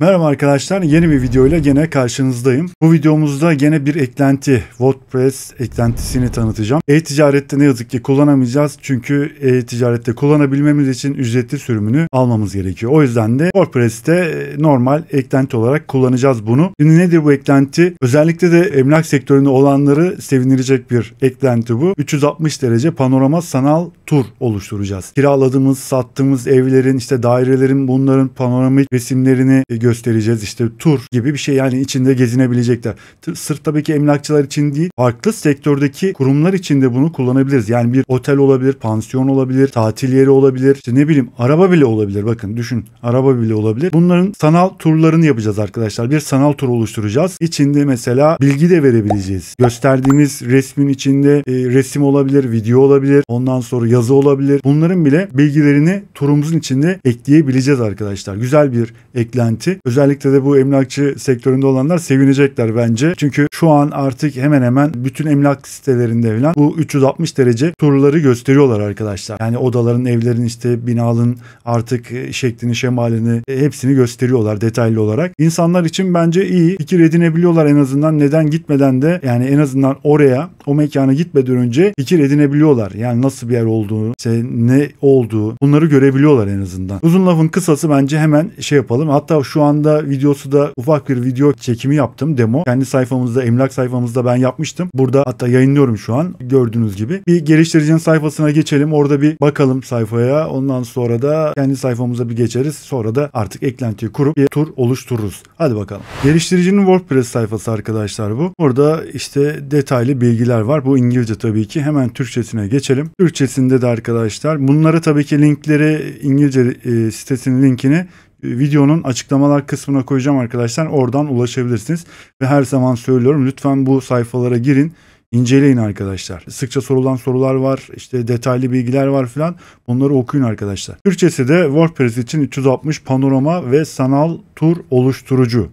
Merhaba arkadaşlar, yeni bir videoyla gene karşınızdayım. Bu videomuzda gene bir eklenti, WordPress eklentisini tanıtacağım. E-ticarette ne yazık ki kullanamayacağız çünkü e-ticarette kullanabilmemiz için ücretli sürümünü almamız gerekiyor. O yüzden de WordPress'te normal eklenti olarak kullanacağız bunu. Şimdi nedir bu eklenti? Özellikle de emlak sektöründe olanları sevindirecek bir eklenti bu. 360 derece panorama sanal tur oluşturacağız. Kiraladığımız, sattığımız evlerin, işte dairelerin, bunların panoramik resimlerini göstereceğiz. İşte tur gibi bir şey, yani içinde gezinebilecekler. Sırf tabii ki emlakçılar için değil, farklı sektördeki kurumlar için de bunu kullanabiliriz. Yani bir otel olabilir, pansiyon olabilir, tatil yeri olabilir, işte ne bileyim araba bile olabilir. Bakın düşün, araba bile olabilir. Bunların sanal turlarını yapacağız arkadaşlar. Bir sanal tur oluşturacağız. İçinde mesela bilgi de verebileceğiz. Gösterdiğimiz resmin içinde resim olabilir, video olabilir, ondan sonra yazı olabilir. Bunların bile bilgilerini turumuzun içinde ekleyebileceğiz arkadaşlar. Güzel bir eklenti. Özellikle de bu emlakçı sektöründe olanlar sevinecekler bence. Çünkü şu an artık hemen hemen bütün emlak sitelerinde falan bu 360 derece turları gösteriyorlar arkadaşlar. Yani odaların, evlerin, işte binaların artık şeklini, şemalini hepsini gösteriyorlar detaylı olarak. İnsanlar için bence iyi. Fikir edinebiliyorlar en azından. Neden gitmeden de, yani en azından oraya, o mekana gitmeden önce fikir edinebiliyorlar. Yani nasıl bir yer olduğu, işte ne olduğu, bunları görebiliyorlar en azından. Uzun lafın kısası, bence hemen şey yapalım. Hatta şu anda videosu da, ufak bir video çekimi yaptım, demo. Kendi sayfamızda, emlak sayfamızda ben yapmıştım. Burada hatta yayınlıyorum şu an gördüğünüz gibi. Bir geliştiricinin sayfasına geçelim. Orada bir bakalım sayfaya. Ondan sonra da kendi sayfamıza bir geçeriz. Sonra da artık eklentiyi kurup bir tur oluştururuz. Hadi bakalım. Geliştiricinin WordPress sayfası arkadaşlar bu. Burada işte detaylı bilgiler var. Bu İngilizce tabii ki. Hemen Türkçesine geçelim. Türkçesinde de arkadaşlar bunları, tabii ki linkleri, İngilizce sitesinin linkini videonun açıklamalar kısmına koyacağım arkadaşlar. Oradan ulaşabilirsiniz. Ve her zaman söylüyorum, lütfen bu sayfalara girin, inceleyin arkadaşlar. Sıkça sorulan sorular var, işte detaylı bilgiler var filan. Bunları okuyun arkadaşlar. Türkçesi de WordPress için 360 panorama ve sanal tur oluşturucu.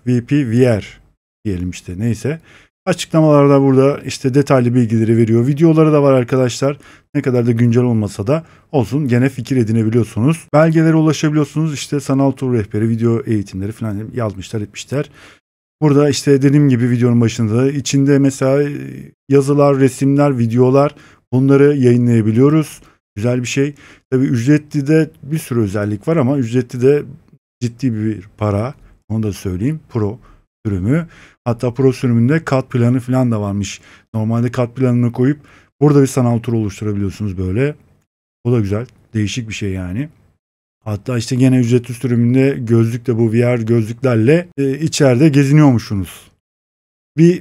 VPVR diyelim işte, neyse. Açıklamalarda burada işte detaylı bilgileri veriyor. Videoları da var arkadaşlar. Ne kadar da güncel olmasa da olsun, gene fikir edinebiliyorsunuz. Belgelere ulaşabiliyorsunuz. İşte sanal tur rehberi, video eğitimleri falan yazmışlar, etmişler. Burada işte dediğim gibi videonun başında içinde mesela yazılar, resimler, videolar, bunları yayınlayabiliyoruz. Güzel bir şey. Tabii ücretli de bir sürü özellik var ama ücretli de ciddi bir para. Onu da söyleyeyim. Pro sürümü. Hatta Pro sürümünde kat planı falan da varmış. Normalde kat planını koyup burada bir sanal tur oluşturabiliyorsunuz böyle. O da güzel. Değişik bir şey yani. Hatta işte gene ücretli sürümünde gözlükle, bu VR gözlüklerle içeride geziniyormuşsunuz.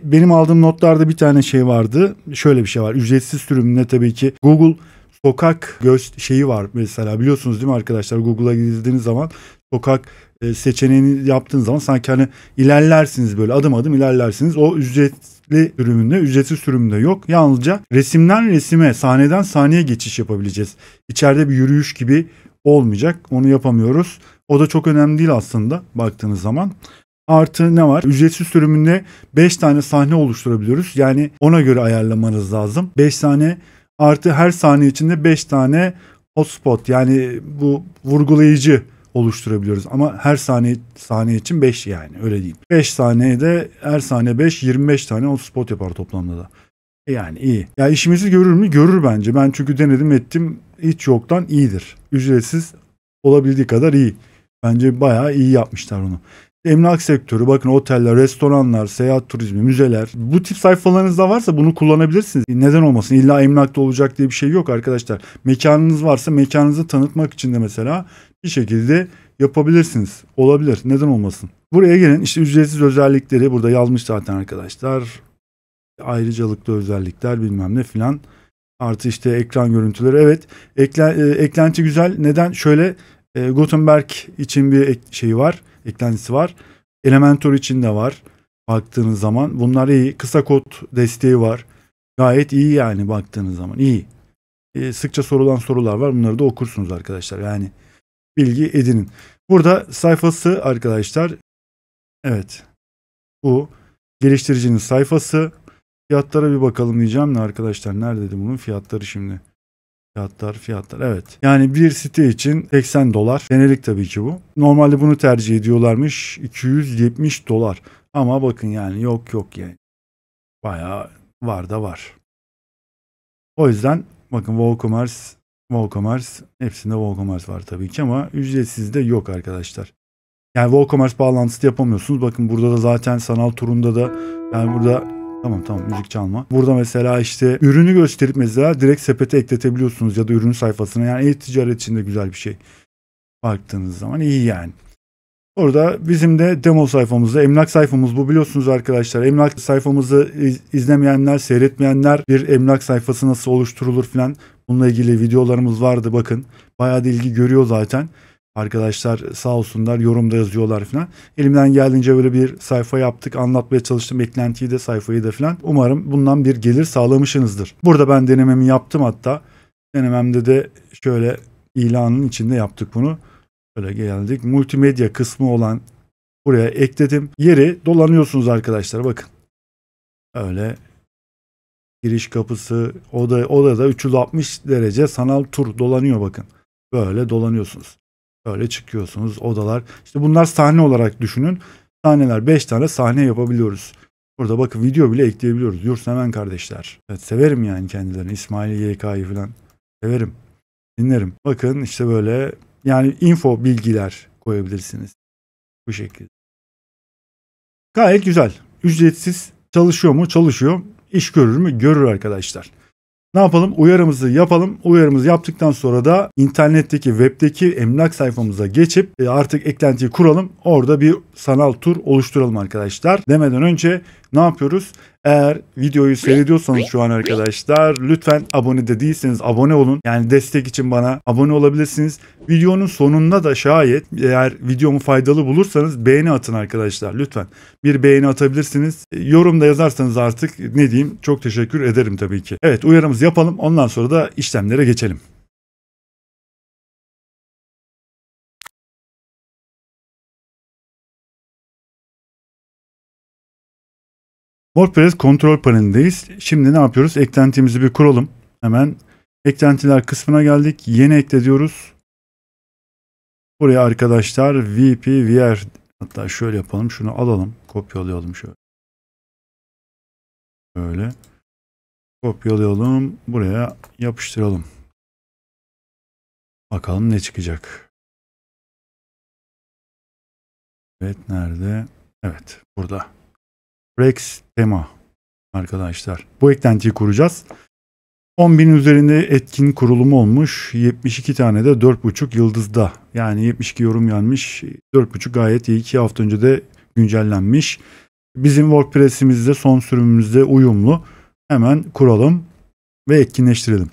Benim aldığım notlarda bir tane şey vardı. Şöyle bir şey var. Ücretsiz sürümünde tabii ki Google sokak şeyi var mesela, biliyorsunuz değil mi arkadaşlar? Google'a girdiğiniz zaman sokak seçeneğini yaptığınız zaman sanki hani ilerlersiniz, böyle adım adım ilerlersiniz. O ücretli sürümünde, ücretsiz sürümünde yok. Yalnızca resimden resime, sahneden sahneye geçiş yapabileceğiz. İçeride bir yürüyüş gibi olmayacak. Onu yapamıyoruz. O da çok önemli değil aslında baktığınız zaman. Artı ne var? Ücretsiz sürümünde 5 tane sahne oluşturabiliyoruz. Yani ona göre ayarlamanız lazım. 5 tane artı her sahne içinde 5 tane hotspot, yani bu vurgulayıcı oluşturabiliyoruz. Ama her sahne için 5, yani öyle diyeyim. 5 sahneye de her sahne 5, 25 tane hotspot yapar toplamda da. Yani iyi. Ya işimizi görür mü? Görür bence. Ben çünkü denedim ettim. Hiç yoktan iyidir. Ücretsiz olabildiği kadar iyi. Bence bayağı iyi yapmışlar onu. Emlak sektörü, bakın oteller, restoranlar, seyahat turizmi, müzeler. Bu tip sayfalarınızda varsa bunu kullanabilirsiniz. Neden olmasın? İlla emlakta olacak diye bir şey yok arkadaşlar. Mekanınız varsa mekanınızı tanıtmak için de mesela bir şekilde yapabilirsiniz. Olabilir. Neden olmasın? Buraya gelin, işte ücretsiz özellikleri burada yazmış zaten arkadaşlar. Ayrıcalıklı özellikler bilmem ne filan. Artı işte ekran görüntüleri. Evet, eklenti güzel. Neden? Şöyle Gutenberg için bir şeyi var. Eklentisi var. Elementor için de var. Baktığınız zaman bunlar iyi. Kısa kod desteği var. Gayet iyi yani, baktığınız zaman iyi. Sıkça sorulan sorular var. Bunları da okursunuz arkadaşlar. Yani bilgi edinin. Burada sayfası arkadaşlar. Evet. Bu geliştiricinin sayfası. Fiyatlara bir bakalım diyeceğim de arkadaşlar. Neredeydi bunun fiyatları şimdi? Fiyatlar evet. Yani bir site için $80. Senelik tabii ki bu. Normalde bunu tercih ediyorlarmış. $270. Ama bakın yani yok yani. Bayağı var da var. O yüzden bakın WooCommerce hepsinde WooCommerce var tabii ki ama ücretsiz de yok arkadaşlar. Yani WooCommerce bağlantısı yapamıyorsunuz. Bakın burada da zaten sanal turunda da yani burada tamam müzik çalma. Burada mesela işte ürünü gösterip mesela direkt sepete ekletebiliyorsunuz ya da ürün sayfasına. Yani e-ticaret için de güzel bir şey. Baktığınız zaman iyi yani. Orada bizim de demo sayfamızda emlak sayfamız bu biliyorsunuz arkadaşlar. Emlak sayfamızı izlemeyenler, seyretmeyenler bir emlak sayfası nasıl oluşturulur falan bununla ilgili videolarımız vardı bakın. Bayağı da ilgi görüyor zaten. Arkadaşlar sağ olsunlar yorumda yazıyorlar falan. Elimden geldiğince böyle bir sayfa yaptık. Anlatmaya çalıştım eklentiyi de sayfayı da falan. Umarım bundan bir gelir sağlamışsınızdır. Burada ben denememi yaptım hatta. Denememde de şöyle ilanın içinde yaptık bunu. Böyle geldik. Multimedya kısmı olan buraya ekledim. Yeri dolanıyorsunuz arkadaşlar bakın. Öyle giriş kapısı odada 360 derece sanal tur dolanıyor bakın. Böyle dolanıyorsunuz. Böyle çıkıyorsunuz odalar. İşte bunlar sahne olarak düşünün. Sahneler 5 tane sahne yapabiliyoruz. Burada bakın video bile ekleyebiliyoruz. Yurtseven kardeşler. Evet severim yani kendilerini. İsmail YK'yı falan severim. Dinlerim. Bakın işte böyle yani info bilgiler koyabilirsiniz. Bu şekilde. Gayet güzel. Ücretsiz çalışıyor mu? Çalışıyor. İş görür mü? Görür arkadaşlar. Ne yapalım? Uyarımızı yapalım. Uyarımızı yaptıktan sonra da internetteki, webdeki emlak sayfamıza geçip artık eklentiyi kuralım. Orada bir sanal tur oluşturalım arkadaşlar. Demeden önce ne yapıyoruz? Eğer videoyu seyrediyorsanız şu an arkadaşlar lütfen abone de değilseniz abone olun. Yani destek için bana abone olabilirsiniz. Videonun sonunda da şayet eğer videomu faydalı bulursanız beğeni atın arkadaşlar lütfen. Bir beğeni atabilirsiniz. Yorumda yazarsanız artık ne diyeyim çok teşekkür ederim tabii ki. Evet uyarımızı yapalım ondan sonra da işlemlere geçelim. WordPress kontrol panelindeyiz. Şimdi ne yapıyoruz? Eklentimizi bir kuralım. Hemen eklentiler kısmına geldik. Yeni ekle diyoruz. Buraya arkadaşlar VPVR hatta şöyle yapalım. Şunu alalım. Kopyalayalım şöyle. Böyle. Kopyalayalım. Buraya yapıştıralım. Bakalım ne çıkacak. Evet nerede? Evet burada. Rex tema arkadaşlar. Bu eklentiyi kuracağız. 10.000 üzerinde etkin kurulumu olmuş. 72 tane de 4.5 yıldızda. Yani 72 yorum gelmiş. 4.5 gayet iyi. 2 hafta önce de güncellenmiş. Bizim WordPress'imizde son sürümümüzde uyumlu. Hemen kuralım ve etkinleştirelim.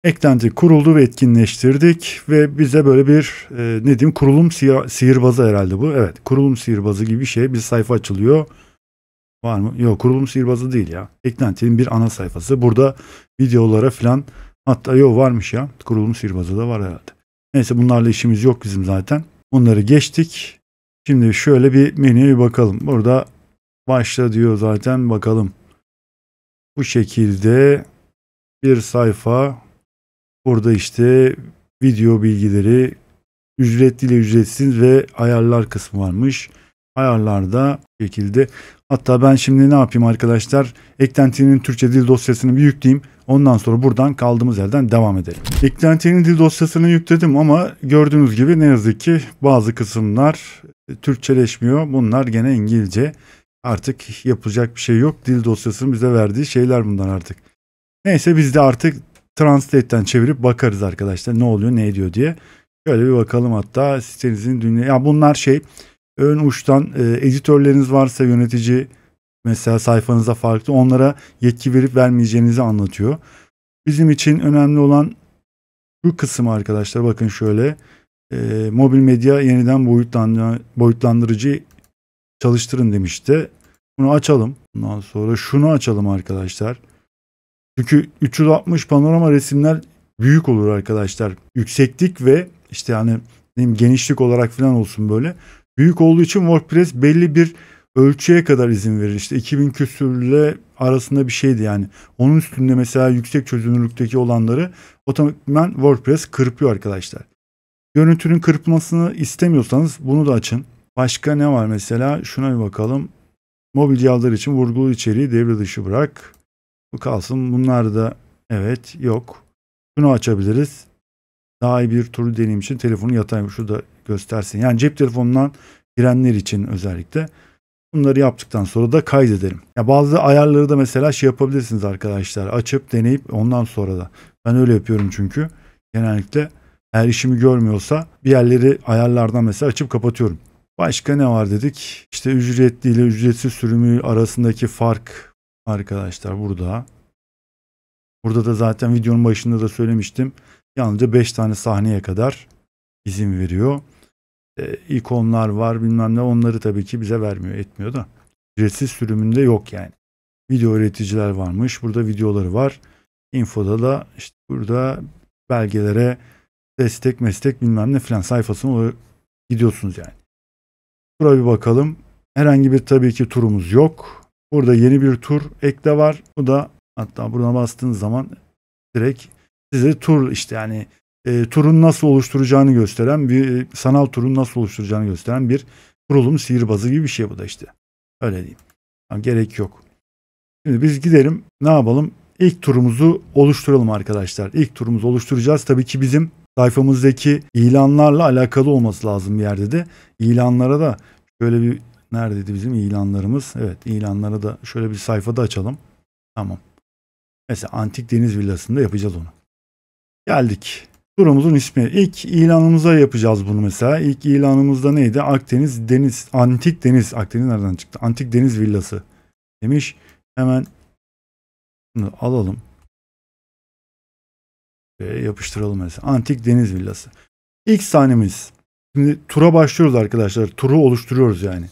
Eklenti kuruldu ve etkinleştirdik ve bize böyle bir ne diyeyim kurulum sihirbazı herhalde bu. Evet kurulum sihirbazı gibi bir şey. Bir sayfa açılıyor. Var mı? Yok kurulum sihirbazı değil ya. Eklentinin bir ana sayfası. Burada videolara falan hatta yok varmış ya. Kurulum sihirbazı da var herhalde. Neyse bunlarla işimiz yok bizim zaten. Bunları geçtik. Şimdi şöyle bir menüye bir bakalım. Burada başla diyor zaten bakalım. Bu şekilde bir sayfa. Burada işte video bilgileri ücretli ile ücretsiz ve ayarlar kısmı varmış. Ayarlarda şekilde. Hatta ben şimdi ne yapayım arkadaşlar? Eklentinin Türkçe dil dosyasını bir yükleyeyim. Ondan sonra buradan kaldığımız yerden devam edelim. Eklentinin dil dosyasını yükledim ama gördüğünüz gibi ne yazık ki bazı kısımlar Türkçeleşmiyor. Bunlar gene İngilizce. Artık yapacak bir şey yok. Dil dosyasının bize verdiği şeyler bunlar artık. Neyse biz de artık Translate'ten çevirip bakarız arkadaşlar. Ne oluyor ne ediyor diye. Şöyle bir bakalım hatta sitenizin dünya. Ya bunlar ön uçtan editörleriniz varsa yönetici mesela sayfanıza farklı onlara yetki verip vermeyeceğinizi anlatıyor. Bizim için önemli olan şu kısım arkadaşlar bakın şöyle mobil medya yeniden boyutlandırıcı çalıştırın demişti. Bunu açalım. Ondan sonra şunu açalım arkadaşlar. Çünkü 360 panorama resimler büyük olur arkadaşlar. Yükseklik ve işte hani genişlik olarak falan olsun böyle. Büyük olduğu için WordPress belli bir ölçüye kadar izin verir. İşte 2000 küsürle arasında bir şeydi yani. Onun üstünde mesela yüksek çözünürlükteki olanları otomatikman WordPress kırpıyor arkadaşlar. Görüntünün kırpmasını istemiyorsanız bunu da açın. Başka ne var mesela? Şuna bir bakalım. Mobil cihazlar için vurgulu içeriği devre dışı bırak. Bu kalsın. Bunlar da evet, yok. Şunu açabiliriz. Daha iyi bir tur deneyim için telefonu yatay şurada göstersin. Yani cep telefonundan girenler için özellikle. Bunları yaptıktan sonra da kaydedelim. Ya bazı ayarları da mesela şey yapabilirsiniz arkadaşlar. Açıp deneyip ondan sonra da. Ben öyle yapıyorum çünkü. Genellikle eğer işimi görmüyorsa bir yerleri ayarlardan mesela açıp kapatıyorum. Başka ne var dedik? İşte ücretli ile ücretsiz sürümü arasındaki fark arkadaşlar burada. Burada da zaten videonun başında da söylemiştim. Yalnızca 5 tane sahneye kadar izin veriyor. İkonlar var bilmem ne, onları tabii ki bize vermiyor, etmiyor da. Ücretsiz sürümünde yok yani. Video üreticiler varmış. Burada videoları var. Infoda da işte burada belgelere destek meslek bilmem ne filan sayfasına gidiyorsunuz yani. Buraya bir bakalım. Herhangi bir tabii ki turumuz yok. Burada yeni bir tur ekle var. Bu da hatta buradan bastığınız zaman direkt size tur işte yani turun nasıl oluşturacağını gösteren bir sanal turun nasıl oluşturacağını gösteren bir kurulum sihirbazı gibi bir şey bu da işte. Öyle diyeyim. Yani gerek yok. Şimdi biz gidelim. Ne yapalım? İlk turumuzu oluşturalım arkadaşlar. İlk turumuzu oluşturacağız. Tabii ki bizim sayfamızdaki ilanlarla alakalı olması lazım bir yerde de. İlanlara da şöyle bir neredeydi bizim ilanlarımız? Evet, ilanlara da şöyle bir sayfada açalım. Tamam. Mesela Antik Deniz Villası'nda yapacağız onu. Geldik. Turumuzun ismi. İlk ilanımıza yapacağız bunu mesela. İlk ilanımızda neydi? Akdeniz Deniz, Antik Deniz. Akdeniz nereden çıktı? Antik Deniz Villası demiş. Hemen bunu alalım. Ve yapıştıralım mesela. Antik Deniz Villası. İlk sahnemiz. Şimdi tura başlıyoruz arkadaşlar. Turu oluşturuyoruz yani.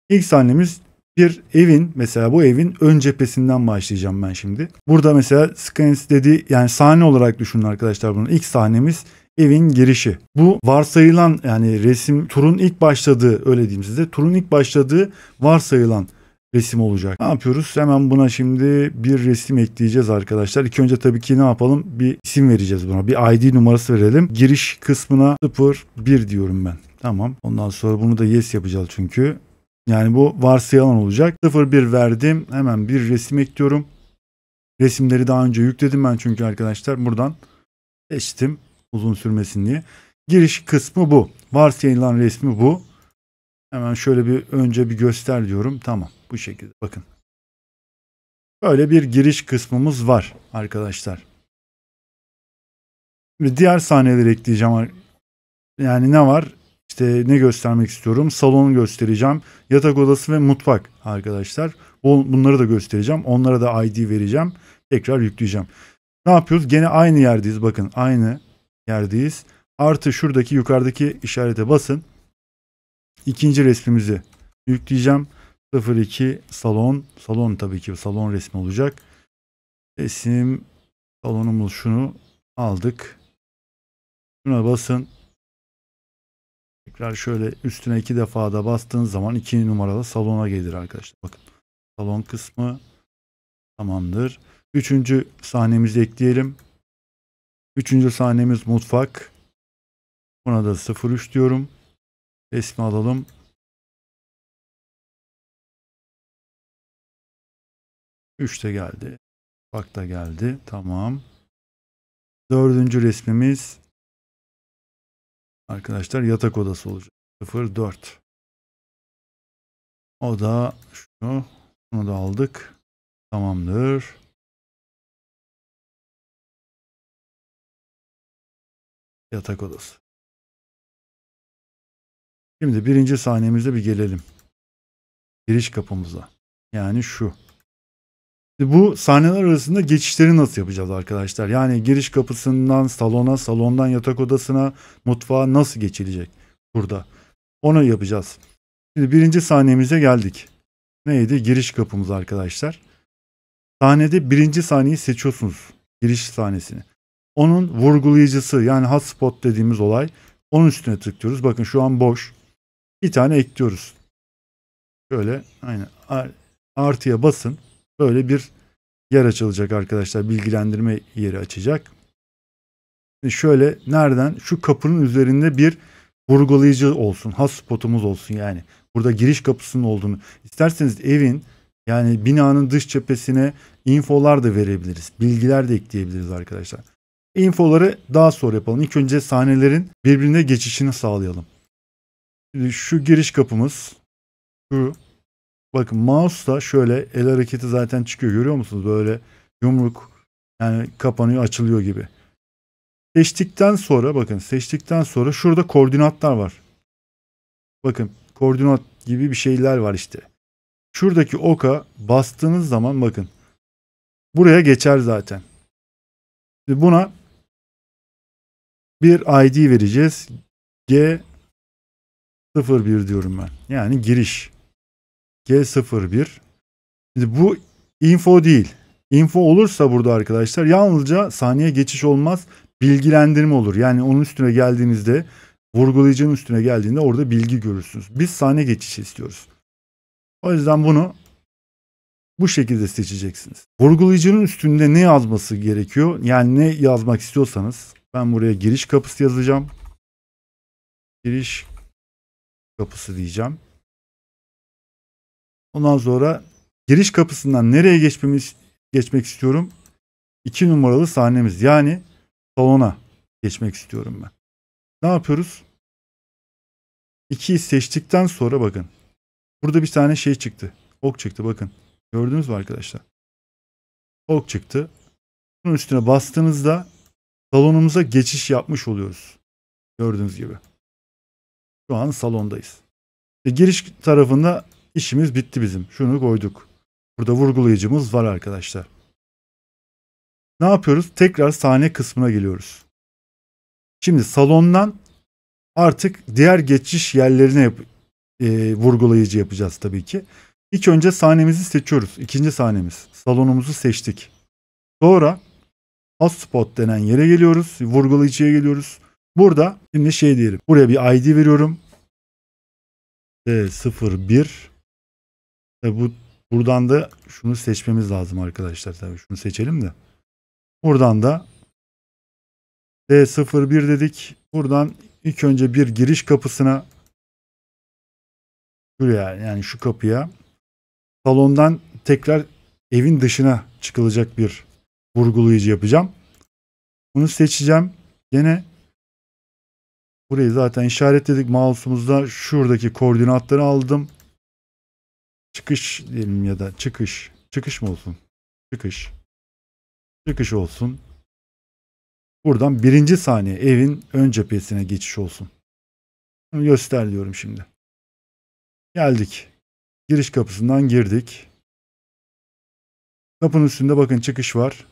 İlk sahnemiz bir evin, mesela bu evin ön cephesinden başlayacağım ben şimdi. Burada mesela Scans dediği yani sahne olarak düşünün arkadaşlar bunu. İlk sahnemiz evin girişi. Bu varsayılan yani resim turun ilk başladığı, öyle diyeyim size. Turun ilk başladığı varsayılan resim olacak. Ne yapıyoruz? Hemen buna şimdi bir resim ekleyeceğiz arkadaşlar. İlk önce tabii ki ne yapalım? Bir isim vereceğiz buna. Bir ID numarası verelim. Giriş kısmına 01 diyorum ben. Tamam. Ondan sonra bunu da yes yapacağız çünkü. Yani bu varsayılan olacak. 01 verdim. Hemen bir resim ekliyorum. Resimleri daha önce yükledim ben çünkü arkadaşlar. Buradan seçtim. Uzun sürmesin diye. Giriş kısmı bu. Varsayılan resmi bu. Hemen şöyle bir önce bir göster diyorum. Tamam. Bu şekilde bakın. Böyle bir giriş kısmımız var arkadaşlar. Ve diğer sahneleri ekleyeceğim. Yani ne var? İşte ne göstermek istiyorum? Salonu göstereceğim. Yatak odası ve mutfak arkadaşlar. Bunları da göstereceğim. Onlara da ID vereceğim. Tekrar yükleyeceğim. Ne yapıyoruz? Gene aynı yerdeyiz. Bakın aynı yerdeyiz. Artı şuradaki yukarıdaki işarete basın. İkinci resmimizi yükleyeceğim. 02 salon. Salon tabii ki salon resmi olacak. Resim salonumuz şunu aldık. Şuna basın. Tekrar şöyle üstüne 2 defa da bastığınız zaman 2 numaralı salona gelir arkadaşlar. Bakın salon kısmı tamamdır. Üçüncü sahnemizi ekleyelim. Üçüncü sahnemiz mutfak. Buna da 03 diyorum. Resmi alalım. Üç de geldi. Mutfak da geldi. Tamam. Dördüncü resmimiz arkadaşlar yatak odası olacak. 04. O da şunu. Bunu da aldık. Tamamdır. Yatak odası. Şimdi birinci sahnemize bir gelelim. Giriş kapımıza. Yani şu. Bu sahneler arasında geçişleri nasıl yapacağız arkadaşlar? Yani giriş kapısından salona, salondan yatak odasına, mutfağa nasıl geçilecek burada? Onu yapacağız. Şimdi birinci sahnemize geldik. Neydi? Giriş kapımız arkadaşlar. Sahnede birinci sahneyi seçiyorsunuz. Giriş sahnesini. Onun vurgulayıcısı yani hotspot dediğimiz olay. Onun üstüne tıklıyoruz. Bakın şu an boş. Bir tane ekliyoruz. Şöyle aynen artıya basın. Böyle bir yer açılacak arkadaşlar. Bilgilendirme yeri açacak. Şöyle nereden? Şu kapının üzerinde bir vurgulayıcı olsun. Hotspotumuz olsun yani. Burada giriş kapısının olduğunu. İsterseniz evin yani binanın dış cephesine infolar da verebiliriz. Bilgiler de ekleyebiliriz arkadaşlar. Infoları daha sonra yapalım. İlk önce sahnelerin birbirine geçişini sağlayalım. Şimdi şu giriş kapımız şu. Bakın mouse'la şöyle el hareketi zaten çıkıyor. Görüyor musunuz? Böyle yumruk yani kapanıyor açılıyor gibi. Seçtikten sonra bakın seçtikten sonra şurada koordinatlar var. Bakın koordinat gibi bir şeyler var işte. Şuradaki oka bastığınız zaman bakın buraya geçer zaten. Şimdi buna bir ID vereceğiz. G01 diyorum ben. Yani giriş. G01. Şimdi bu info değil. Info olursa burada arkadaşlar yalnızca saniye geçiş olmaz. Bilgilendirme olur. Yani onun üstüne geldiğinizde vurgulayıcının üstüne geldiğinde orada bilgi görürsünüz. Biz saniye geçişi istiyoruz. O yüzden bunu bu şekilde seçeceksiniz. Vurgulayıcının üstünde ne yazması gerekiyor? Yani ne yazmak istiyorsanız ben buraya giriş kapısı yazacağım. Giriş kapısı diyeceğim. Ondan sonra giriş kapısından nereye geçmek istiyorum? 2 numaralı sahnemiz yani salona geçmek istiyorum ben. Ne yapıyoruz? 2'yi seçtikten sonra bakın. Burada bir tane şey çıktı. Ok çıktı bakın. Gördünüz mü arkadaşlar? Ok çıktı. Bunun üstüne bastığınızda salonumuza geçiş yapmış oluyoruz. Gördüğünüz gibi. Şu an salondayız. Giriş tarafında işimiz bitti bizim. Şunu koyduk. Burada vurgulayıcımız var arkadaşlar. Ne yapıyoruz? Tekrar sahne kısmına geliyoruz. Şimdi salondan artık diğer geçiş yerlerine vurgulayıcı yapacağız tabii ki. İlk önce sahnemizi seçiyoruz. İkinci sahnemiz. Salonumuzu seçtik. Sonra hotspot denen yere geliyoruz. Vurgulayıcıya geliyoruz. Burada şimdi şey diyelim. Buraya bir ID veriyorum. D01. Buradan da şunu seçmemiz lazım arkadaşlar. Tabii şunu seçelim de. Buradan da D01 dedik. Buradan ilk önce bir giriş kapısına şuraya yani şu kapıya salondan tekrar evin dışına çıkılacak bir vurgulayıcı yapacağım. Bunu seçeceğim. Gene burayı zaten işaretledik mouse'umuzda. Şuradaki koordinatları aldım. Çıkış diyelim ya da çıkış. Çıkış mı olsun? Çıkış. Çıkış olsun. Buradan birinci saniye evin ön cephesine geçiş olsun. Bunu göster diyorum şimdi. Geldik. Giriş kapısından girdik. Kapının üstünde bakın çıkış var.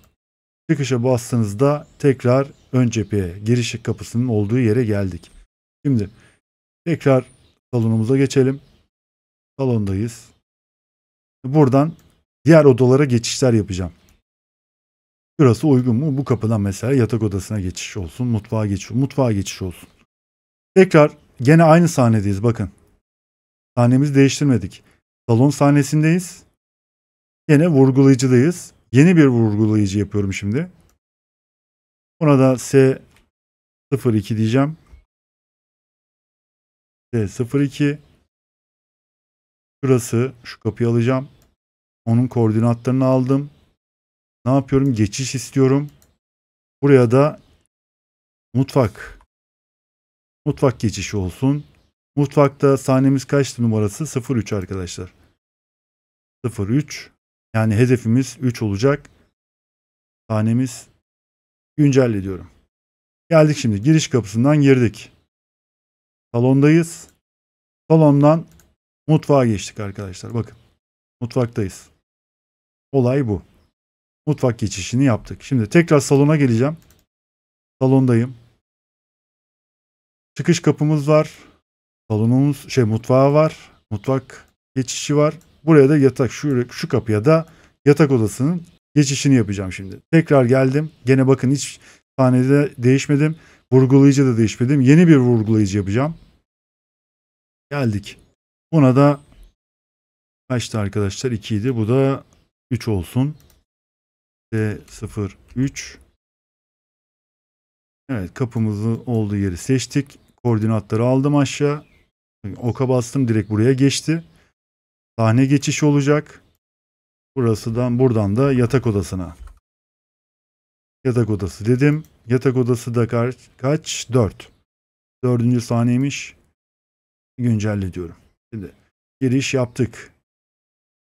Çıkışa bastığınızda tekrar ön cepheye giriş kapısının olduğu yere geldik. Şimdi tekrar salonumuza geçelim. Salondayız. Buradan diğer odalara geçişler yapacağım. Burası uygun mu? Bu kapıdan mesela yatak odasına geçiş olsun. Mutfağa geçiş olsun. Tekrar gene aynı sahnedeyiz bakın. Sahnemizi değiştirmedik. Salon sahnesindeyiz. Yine vurgulayıcıdayız. Yeni bir vurgulayıcı yapıyorum şimdi. Buna da S02 diyeceğim. S02. Şurası. Şu kapıyı alacağım. Onun koordinatlarını aldım. Ne yapıyorum? Geçiş istiyorum. Buraya da mutfak. Mutfak geçişi olsun. Mutfakta sahnemiz kaçtı numarası? 03 arkadaşlar. 03. Yani hedefimiz 3 olacak. Sahnemiz güncelle diyorum. Geldik şimdi. Giriş kapısından girdik. Salondayız. Salondan mutfağa geçtik arkadaşlar. Bakın. Mutfaktayız. Olay bu. Mutfak geçişini yaptık. Şimdi tekrar salona geleceğim. Salondayım. Çıkış kapımız var. Salonumuz mutfağı var. Mutfak geçişi var. Buraya da yatak şu kapıya da yatak odasının geçişini yapacağım şimdi. Tekrar geldim. Gene bakın hiç sahnede değişmedim. Vurgulayıcı da değişmedim. Yeni bir vurgulayıcı yapacağım. Geldik. Buna da Kaçtı arkadaşlar? 2 idi. Bu da 3 olsun. D03. Evet, kapımızın olduğu yeri seçtik. Koordinatları aldım aşağı. Oka bastım, direkt buraya geçti. Sahne geçişi olacak. Buradan da yatak odasına. Yatak odası dedim. Yatak odası da kaç? 4. Dördüncü sahneymiş. Güncelle diyorum. Şimdi giriş yaptık.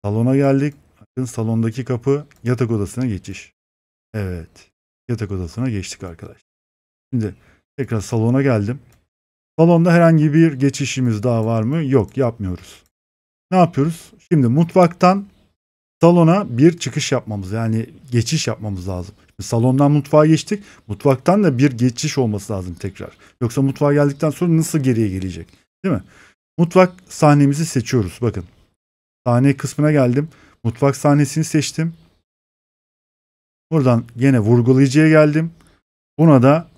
Salona geldik. Bakın salondaki kapı, yatak odasına geçiş. Evet. Yatak odasına geçtik arkadaşlar. Şimdi tekrar salona geldim. Salonda herhangi bir geçişimiz daha var mı? Yok, yapmıyoruz. Ne yapıyoruz? Şimdi mutfaktan salona bir çıkış yapmamız, yani geçiş yapmamız lazım. Salondan mutfağa geçtik. Mutfaktan da bir geçiş olması lazım tekrar. Yoksa mutfağa geldikten sonra nasıl geriye gelecek? Değil mi? Mutfak sahnemizi seçiyoruz. Bakın. Sahne kısmına geldim. Mutfak sahnesini seçtim. Buradan yine vurgulayıcıya geldim. Buna da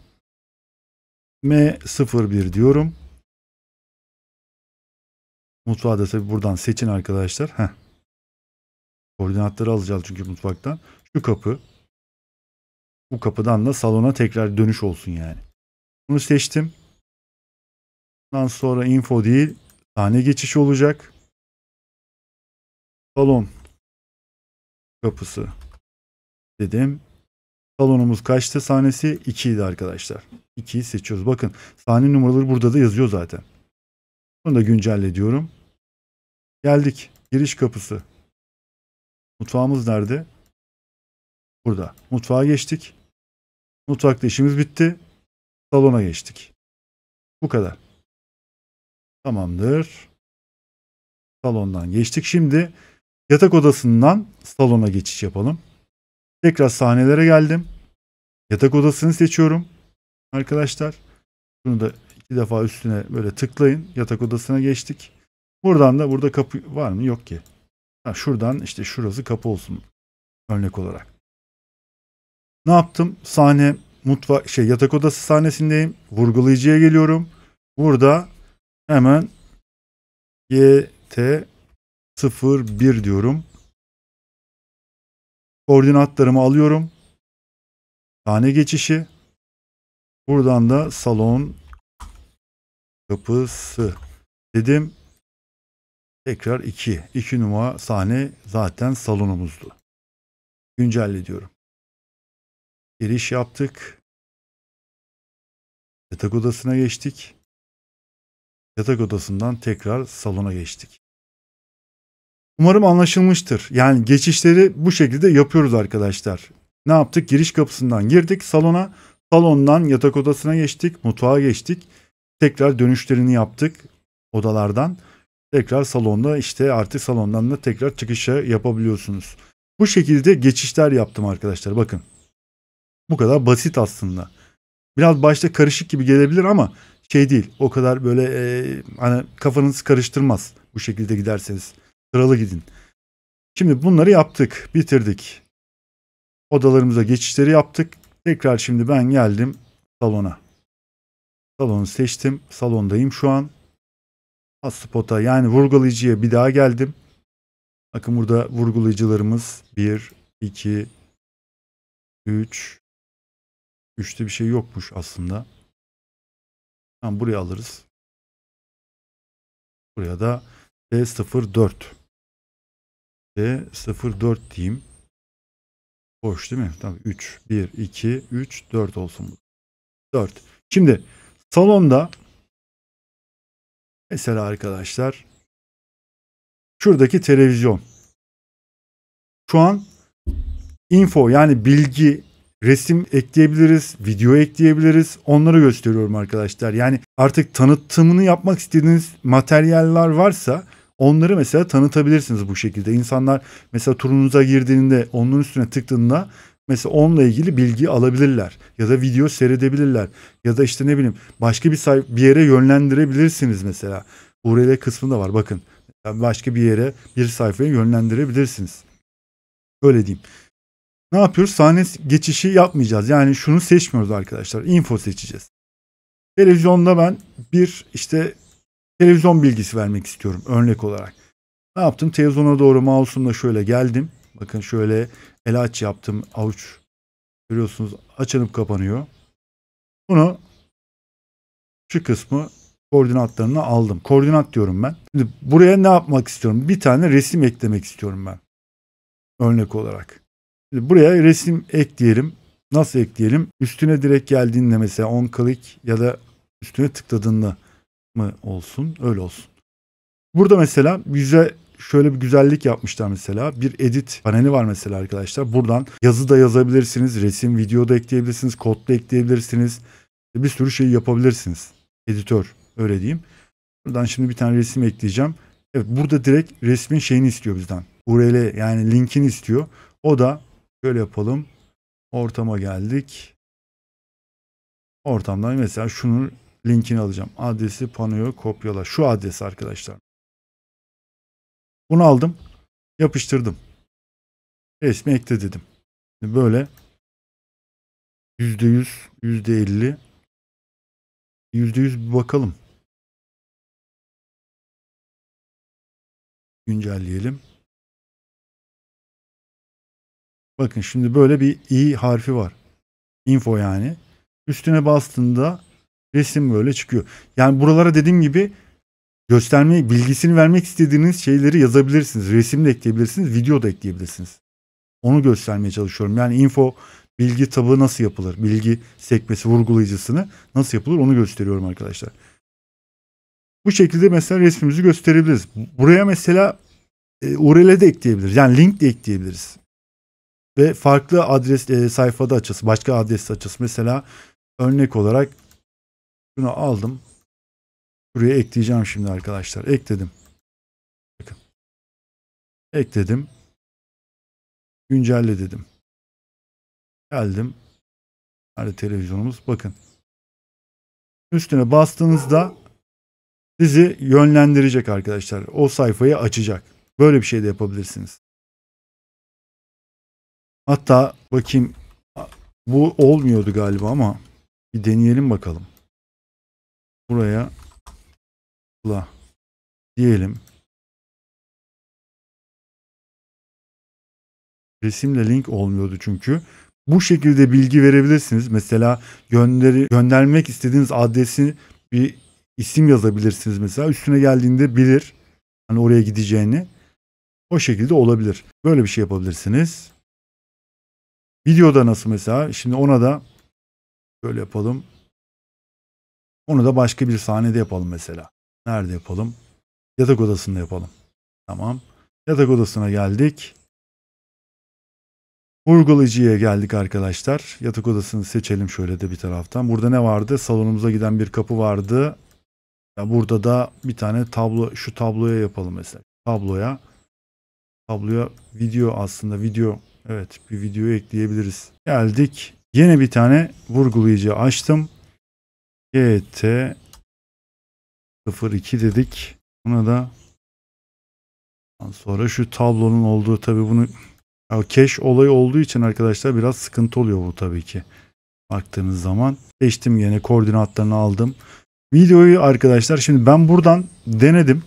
M01 diyorum. Mutfağı da tabii buradan seçin arkadaşlar. Koordinatları alacağız çünkü mutfaktan. Şu kapı. Bu kapıdan da salona tekrar dönüş olsun yani. Bunu seçtim. Bundan sonra info değil, sahne geçişi olacak. Salon kapısı dedim. Salonumuz kaçtı? Sahnesi 2 idi arkadaşlar. 2'yi seçiyoruz. Bakın sahne numaraları burada da yazıyor zaten. Bunu da güncelle diyorum. Geldik. Giriş kapısı. Mutfağımız nerede? Burada. Mutfağa geçtik. Mutfakta işimiz bitti. Salona geçtik. Bu kadar. Tamamdır. Salondan geçtik. Şimdi yatak odasından salona geçiş yapalım. Tekrar sahnelere geldim. Yatak odasını seçiyorum. Arkadaşlar. Bunu da 2 defa üstüne böyle tıklayın. Yatak odasına geçtik. Buradan da burada kapı var mı? Yok ki. Şuradan işte şurası kapı olsun. Örnek olarak. Ne yaptım? Sahne yatak odası sahnesindeyim. Vurgulayıcıya geliyorum. Burada hemen GT01 diyorum. Koordinatlarımı alıyorum. Sahne geçişi. Buradan da salon kapısı dedim. Tekrar 2. 2 numara sahne zaten salonumuzdu. Güncelle diyorum. Giriş yaptık. Yatak odasına geçtik. Yatak odasından tekrar salona geçtik. Umarım anlaşılmıştır. Yani geçişleri bu şekilde yapıyoruz arkadaşlar. Ne yaptık? Giriş kapısından girdik salona. Salondan yatak odasına geçtik. Mutfağa geçtik. Tekrar dönüşlerini yaptık odalardan. Tekrar salonda işte artık salondan da tekrar çıkışa yapabiliyorsunuz. Bu şekilde geçişler yaptım arkadaşlar. Bakın. Bu kadar basit aslında. Biraz başta karışık gibi gelebilir ama şey değil. O kadar böyle hani kafanız karıştırmaz bu şekilde giderseniz. Sıralı gidin. Şimdi bunları yaptık. Bitirdik. Odalarımıza geçişleri yaptık. Tekrar şimdi ben geldim salona. Salonu seçtim. Salondayım şu an. Hotspot'a yani vurgulayıcıya bir daha geldim. Bakın burada vurgulayıcılarımız 1, 2, 3. 3'te bir şey yokmuş aslında. Tamam, buraya alırız. Buraya da D04. D04 diyeyim. Boş değil mi? Tabii 3, 1, 2, 3, 4 olsun bu. 4. Şimdi salonda mesela arkadaşlar şuradaki televizyon. Şu an info yani bilgi, resim ekleyebiliriz, video ekleyebiliriz. Onları gösteriyorum arkadaşlar. Yani artık tanıtımını yapmak istediğiniz materyaller varsa onları mesela tanıtabilirsiniz bu şekilde. İnsanlar mesela turunuza girdiğinde onun üstüne tıkladığında mesela onunla ilgili bilgi alabilirler. Ya da video seyredebilirler. Ya da işte ne bileyim başka bir yere yönlendirebilirsiniz mesela. URL kısmında var bakın. Başka bir yere bir sayfaya yönlendirebilirsiniz. Öyle diyeyim. Ne yapıyoruz? Sahne geçişi yapmayacağız. Yani şunu seçmiyoruz arkadaşlar. Info seçeceğiz. Televizyonda ben bir işte televizyon bilgisi vermek istiyorum örnek olarak. Ne yaptım? Televizyona doğru mouse'umla şöyle geldim. Bakın şöyle el aç yaptım. Avuç görüyorsunuz, açılıp kapanıyor. Bunu şu kısmı koordinatlarını aldım. Koordinat diyorum ben. Şimdi buraya ne yapmak istiyorum? Bir tane resim eklemek istiyorum ben. Örnek olarak. Şimdi buraya resim ekleyelim. Nasıl ekleyelim? Üstüne direkt geldiğinde mesela on click ya da üstüne tıkladığında mı olsun? Öyle olsun. Burada mesela yüze şöyle bir güzellik yapmışlar mesela. Bir edit paneli var mesela arkadaşlar. Buradan yazı da yazabilirsiniz. Resim, video da ekleyebilirsiniz. Kod da ekleyebilirsiniz. Bir sürü şey yapabilirsiniz. Editör öyle diyeyim. Buradan şimdi bir tane resim ekleyeceğim. Evet, burada direkt resmin şeyini istiyor bizden. URL yani linkini istiyor. O da şöyle yapalım. Ortama geldik. Ortamdan mesela şunun linkini alacağım. Adresi panoya kopyala. Şu adres arkadaşlar. Bunu aldım. Yapıştırdım. Resmi ekle dedim. Böyle %100, %50, %100 bir bakalım. Güncelleyelim. Bakın şimdi böyle bir i harfi var. Info yani. Üstüne bastığında resim böyle çıkıyor. Yani buralara dediğim gibi göstermeyi, bilgisini vermek istediğiniz şeyleri yazabilirsiniz. Resim de ekleyebilirsiniz, video da ekleyebilirsiniz. Onu göstermeye çalışıyorum. Yani info, bilgi tabanı nasıl yapılır? Bilgi sekmesi, vurgulayıcısını nasıl yapılır onu gösteriyorum arkadaşlar. Bu şekilde mesela resmimizi gösterebiliriz. Buraya mesela URL de ekleyebiliriz. Yani link de ekleyebiliriz. Ve farklı adres sayfada açısı, başka adres açısı. Mesela örnek olarak şunu aldım. Buraya ekleyeceğim şimdi arkadaşlar. Ekledim. Bakın. Ekledim. Güncelle dedim. Geldim. Nerede televizyonumuz? Bakın. Üstüne bastığınızda sizi yönlendirecek arkadaşlar. O sayfayı açacak. Böyle bir şey de yapabilirsiniz. Hatta bakayım, bu olmuyordu galiba ama bir deneyelim bakalım. Buraya tıkla diyelim. Resimle link olmuyordu çünkü. Bu şekilde bilgi verebilirsiniz. Mesela göndermek istediğiniz adresi bir isim yazabilirsiniz mesela. Üstüne geldiğinde bilir hani oraya gideceğini. O şekilde olabilir. Böyle bir şey yapabilirsiniz. Videoda nasıl mesela? Şimdi ona da böyle yapalım. Onu da başka bir sahnede yapalım mesela. Nerede yapalım? Yatak odasında yapalım. Tamam. Yatak odasına geldik. Vurgulayıcıya geldik arkadaşlar. Yatak odasını seçelim şöyle de bir taraftan. Burada ne vardı? Salonumuza giden bir kapı vardı. Ya burada da bir tane tablo, şu tabloya yapalım mesela. Tabloya video, aslında video, evet, bir video ekleyebiliriz. Geldik. Yine bir tane vurgulayıcı açtım. GT02 dedik. Buna da sonra şu tablonun olduğu, tabii bunu cache olayı olduğu için arkadaşlar biraz sıkıntı oluyor bu tabii ki. Baktığınız zaman seçtim, yine koordinatlarını aldım. Videoyu arkadaşlar şimdi ben buradan denedim.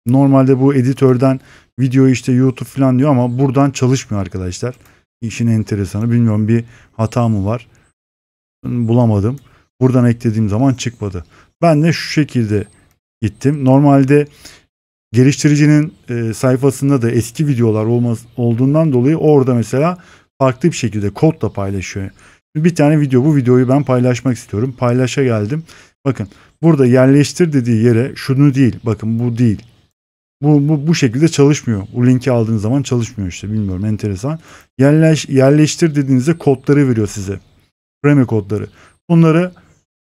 Normalde bu editörden videoyu işte YouTube falan diyor ama buradan çalışmıyor arkadaşlar. İşin enteresanı, bilmiyorum, bir hata mı var? Bulamadım. Buradan eklediğim zaman çıkmadı. Ben de şu şekilde gittim. Normalde geliştiricinin sayfasında da eski videolar olduğundan dolayı orada mesela farklı bir şekilde kodla paylaşıyor. Bir tane video, bu videoyu ben paylaşmak istiyorum. Paylaşa geldim. Bakın burada yerleştir dediği yere şunu değil. Bakın bu değil. Bu şekilde çalışmıyor. Bu linki aldığınız zaman çalışmıyor işte. Bilmiyorum, enteresan. Yerleştir dediğinizde kodları veriyor size. Preme kodları. Bunları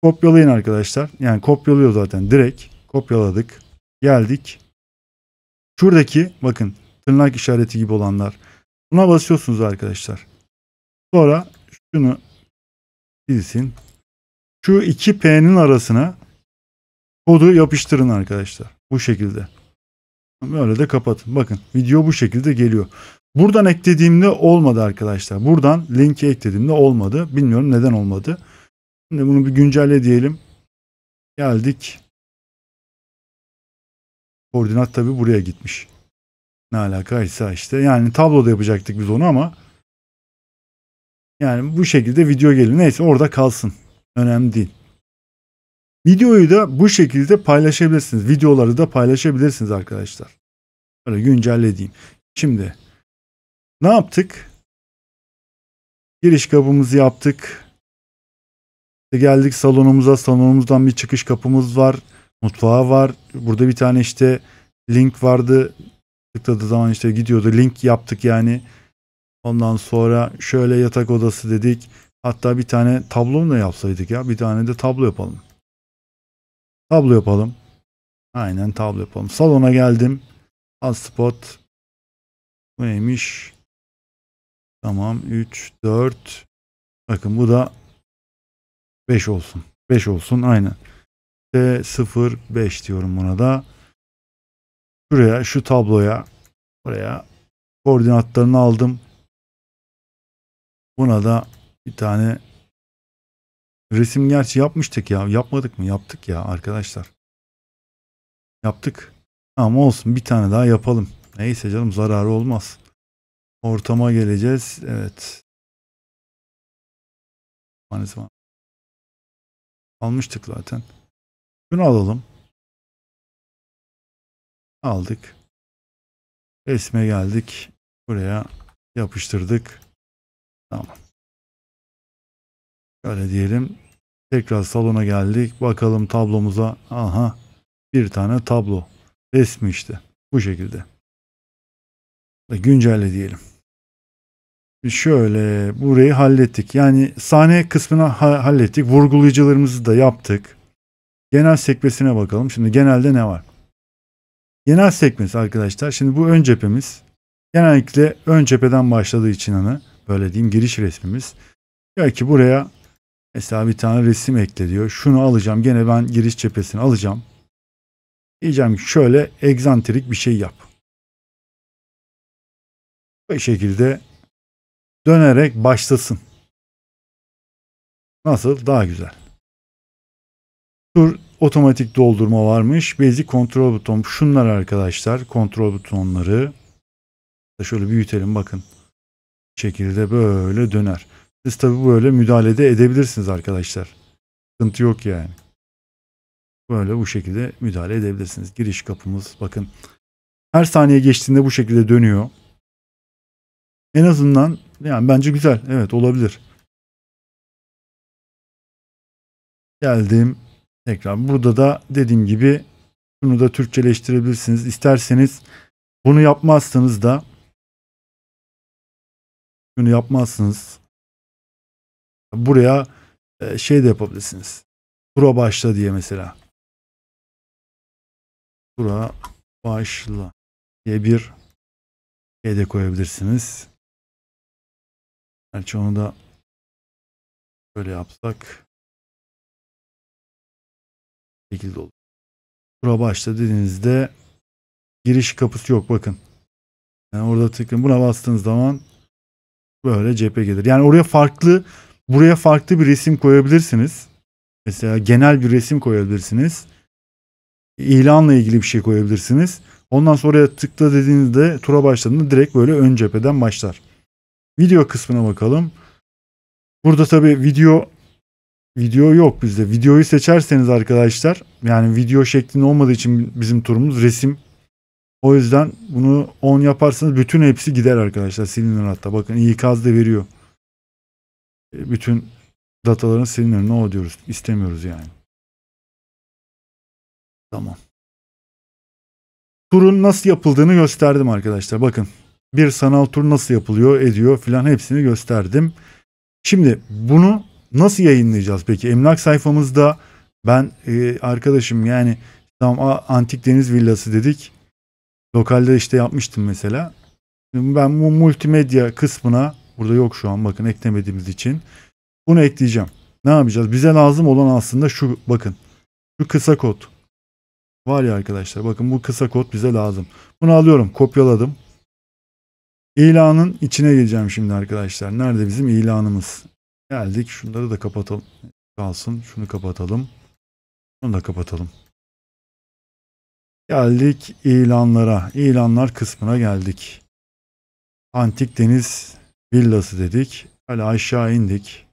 kopyalayın arkadaşlar. Yani kopyalıyor zaten direkt. Kopyaladık. Geldik. Şuradaki bakın tırnak işareti gibi olanlar. Buna basıyorsunuz arkadaşlar. Sonra şunu silsin. Şu iki P'nin arasına kodu yapıştırın arkadaşlar. Bu şekilde. Böyle de kapatın. Bakın video bu şekilde geliyor. Buradan eklediğimde olmadı arkadaşlar. Buradan linki eklediğimde olmadı. Bilmiyorum neden olmadı. Şimdi bunu bir güncelle diyelim. Geldik. Koordinat tabi buraya gitmiş. Ne alakaysa işte. Yani tabloda yapacaktık biz onu ama yani bu şekilde video geliyor. Neyse orada kalsın. Önemli değil. Videoyu da bu şekilde paylaşabilirsiniz. Videoları da paylaşabilirsiniz arkadaşlar. Böyle güncellediğim. Şimdi ne yaptık? Giriş kapımızı yaptık. Geldik salonumuza. Salonumuzdan bir çıkış kapımız var. Mutfağı var. Burada bir tane işte link vardı. Tıkladığı zaman işte gidiyordu. Link yaptık yani. Ondan sonra şöyle yatak odası dedik. Hatta bir tane tablo da yapsaydık ya. Bir tane de tablo yapalım. Tablo yapalım. Aynen tablo yapalım. Salona geldim. Alt spot. Bu neymiş? Tamam. 3, 4. Bakın bu da 5 olsun. 5 olsun. Aynen. T0, 5 diyorum buna da. Şuraya, şu tabloya, buraya koordinatlarını aldım. Buna da bir tane resim gerçi yapmıştık ya. Yapmadık mı? Yaptık ya arkadaşlar. Yaptık. Ama olsun bir tane daha yapalım. Neyse canım zararı olmaz. Ortama geleceğiz. Evet. Maalesef almıştık zaten. Şunu alalım. Aldık. Resme geldik. Buraya yapıştırdık. Tamam. Öyle diyelim. Tekrar salona geldik. Bakalım tablomuza. Aha. Bir tane tablo. Resmi işte. Bu şekilde. Ve güncelle diyelim. Şöyle burayı hallettik. Yani sahne kısmını hallettik. Vurgulayıcılarımızı da yaptık. Genel sekmesine bakalım. Şimdi genelde ne var? Genel sekmesi arkadaşlar. Şimdi bu ön cephemiz. Genellikle ön cepheden başladığı için hani böyle diyeyim giriş resmimiz. Diyor ki buraya mesela bir tane resim ekle diyor. Şunu alacağım. Gene ben giriş cephesini alacağım. Diyeceğim ki şöyle egzantrik bir şey yap. Bu şekilde dönerek başlasın. Nasıl? Daha güzel. Tur otomatik doldurma varmış. Basic kontrol buton. Şunlar arkadaşlar. Kontrol butonları. Şöyle büyütelim bakın. Bu şekilde böyle döner. Siz tabi böyle müdahalede edebilirsiniz arkadaşlar. Sıkıntı yok yani. Böyle bu şekilde müdahale edebilirsiniz. Giriş kapımız bakın. Her saniye geçtiğinde bu şekilde dönüyor. En azından yani bence güzel. Evet olabilir. Geldim. Tekrar burada da dediğim gibi bunu da Türkçeleştirebilirsiniz. İsterseniz bunu yapmazsanız da bunu yapmazsınız. Buraya şey de yapabilirsiniz. Tura başla diye mesela. Tura başla diye bir şey de koyabilirsiniz. Gerçi onu da böyle yapsak şekilde olur. Tura başla dediğinizde giriş kapısı yok bakın. Yani orada tıklayın. Buna bastığınız zaman böyle cephe gelir. Yani oraya farklı, buraya farklı bir resim koyabilirsiniz. Mesela genel bir resim koyabilirsiniz. İlanla ilgili bir şey koyabilirsiniz. Ondan sonra oraya tıkla dediğinizde tura başladığında direkt böyle ön cepheden başlar. Video kısmına bakalım. Burada tabii video yok bizde. Videoyu seçerseniz arkadaşlar yani video şeklinde olmadığı için bizim turumuz resim. O yüzden bunu 10 yaparsanız bütün hepsi gider arkadaşlar. Silinir hatta. Bakın ikaz da veriyor. Bütün dataların silinir. No diyoruz. İstemiyoruz yani. Tamam. Turun nasıl yapıldığını gösterdim arkadaşlar. Bakın bir sanal tur nasıl yapılıyor, ediyor filan hepsini gösterdim. Şimdi bunu nasıl yayınlayacağız peki? Emlak sayfamızda ben arkadaşım yani tamam antik deniz villası dedik. Lokalde işte yapmıştım mesela. Ben bu multimedya kısmına burada yok şu an bakın eklemediğimiz için. Bunu ekleyeceğim. Ne yapacağız? Bize lazım olan aslında şu bakın. Şu kısa kod. Var ya arkadaşlar bakın bu kısa kod bize lazım. Bunu alıyorum kopyaladım. İlanın içine gireceğim şimdi arkadaşlar. Nerede bizim ilanımız? Geldik. Şunları da kapatalım. Kalsın. Şunu kapatalım. Bunu da kapatalım. Geldik ilanlara. İlanlar kısmına geldik. Antik deniz villası dedik. Hala aşağı indik.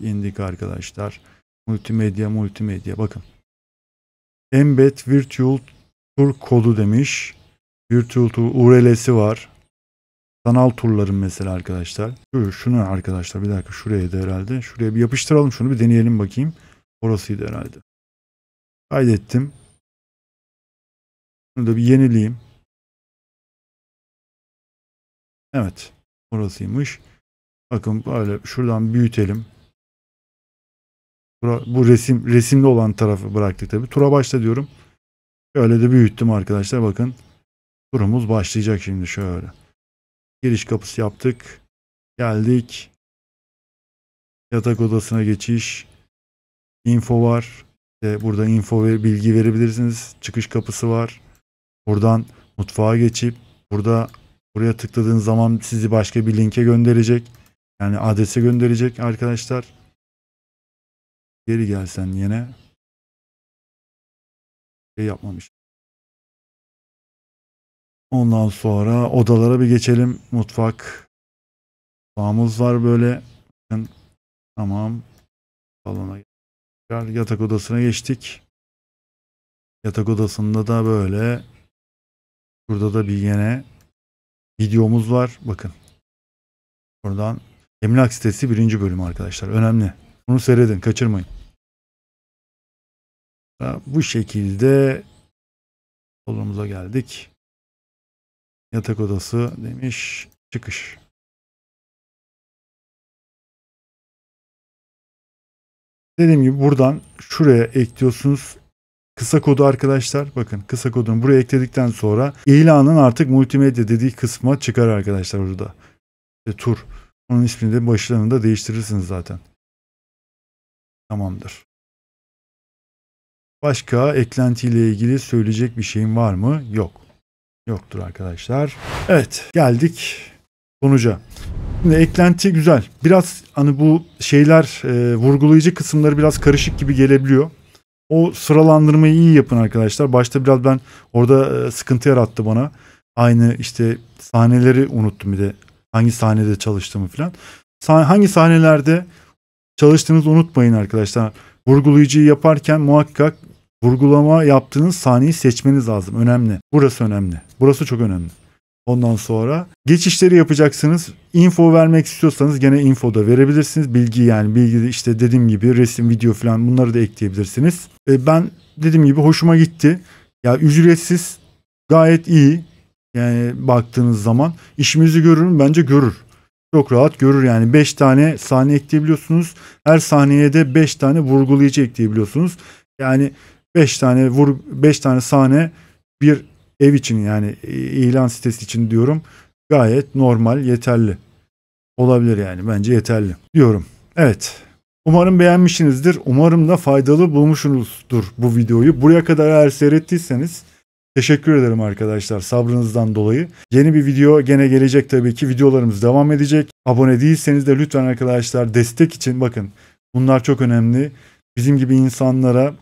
İndik arkadaşlar. Multimedya. Bakın. Embed Virtual Tour kodu demiş. Virtual Tour URL'si var. Sanal turların mesela arkadaşlar. Şunu arkadaşlar bir dakika şuraya da herhalde. Şuraya bir yapıştıralım şunu bir deneyelim bakayım. Orasıydı herhalde. Kaydettim. Bunu da bir yenileyim. Evet. Orasıymış. Bakın böyle şuradan büyütelim. Bu resimli olan tarafı bıraktık tabi. Tura başla diyorum. Şöyle de büyüttüm arkadaşlar. Bakın. Turumuz başlayacak şimdi şöyle. Giriş kapısı yaptık. Geldik. Yatak odasına geçiş. Info var. Burada info ve bilgi verebilirsiniz. Çıkış kapısı var. Buradan mutfağa geçip buraya tıkladığınız zaman sizi başka bir linke gönderecek. Yani adrese gönderecek arkadaşlar. Geri gelsen yine. Yapmamış. Ondan sonra odalara bir geçelim. Mutfağımız var böyle. Tamam. Salona yatak odasına geçtik. Yatak odasında da böyle. Burada da bir yine videomuz var. Bakın. Buradan Emlak Sitesi 1. bölüm arkadaşlar. Önemli. Bunu seyredin. Kaçırmayın. Bu şekilde salonumuza geldik. Yatak odası demiş. Çıkış. Dediğim gibi buradan şuraya ekliyorsunuz. Kısa kodu arkadaşlar. Bakın kısa kodunu buraya ekledikten sonra ilanın artık multimedya dediği kısma çıkar arkadaşlar burada. Tur. Onun ismini de başlarında değiştirirsiniz zaten. Tamamdır. Başka eklentiyle ilgili söyleyecek bir şeyim var mı? Yok. Yoktur arkadaşlar. Evet, geldik sonuca. Şimdi eklenti güzel. Biraz hani bu şeyler vurgulayıcı kısımları biraz karışık gibi gelebiliyor. O sıralandırmayı iyi yapın arkadaşlar. Başta biraz ben orada sıkıntı yarattı bana. Aynı işte sahneleri unuttum bir de. Hangi sahnede çalıştığımı falan. Hangi sahnelerde çalıştığınızı unutmayın arkadaşlar. Vurgulayıcıyı yaparken muhakkak vurgulama yaptığınız sahneyi seçmeniz lazım. Önemli. Burası önemli. Burası çok önemli. Ondan sonra geçişleri yapacaksınız. Info vermek istiyorsanız gene info da verebilirsiniz. Bilgi işte dediğim gibi resim, video falan bunları da ekleyebilirsiniz. Ben dediğim gibi hoşuma gitti. Ya ücretsiz gayet iyi. Yani baktığınız zaman işimizi görür mü? Bence görür. Çok rahat görür yani. 5 tane sahne ekleyebiliyorsunuz. Her sahneye de 5 tane vurgulayıcı ekleyebiliyorsunuz. Yani 5 tane sahne bir ev için yani ilan sitesi için diyorum. Gayet normal, yeterli. Olabilir yani. Bence yeterli diyorum. Evet. Umarım beğenmişsinizdir. Umarım da faydalı bulmuşsunuzdur bu videoyu. Buraya kadar eğer seyrettiyseniz teşekkür ederim arkadaşlar sabrınızdan dolayı. Yeni bir video gene gelecek tabii ki. Videolarımız devam edecek. Abone değilseniz de lütfen arkadaşlar destek için bakın. Bunlar çok önemli. Bizim gibi insanlara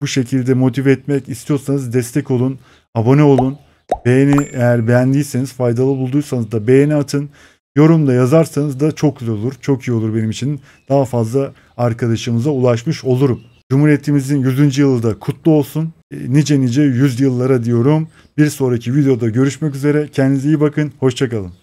bu şekilde motive etmek istiyorsanız destek olun. Abone olun. Eğer beğendiyseniz, faydalı bulduysanız da beğeni atın. Yorumda yazarsanız da çok iyi olur. Çok iyi olur benim için. Daha fazla arkadaşımıza ulaşmış olurum. Cumhuriyetimizin 100. yılı da kutlu olsun. Nice 100 yıllara diyorum. Bir sonraki videoda görüşmek üzere. Kendinize iyi bakın. Hoşça kalın.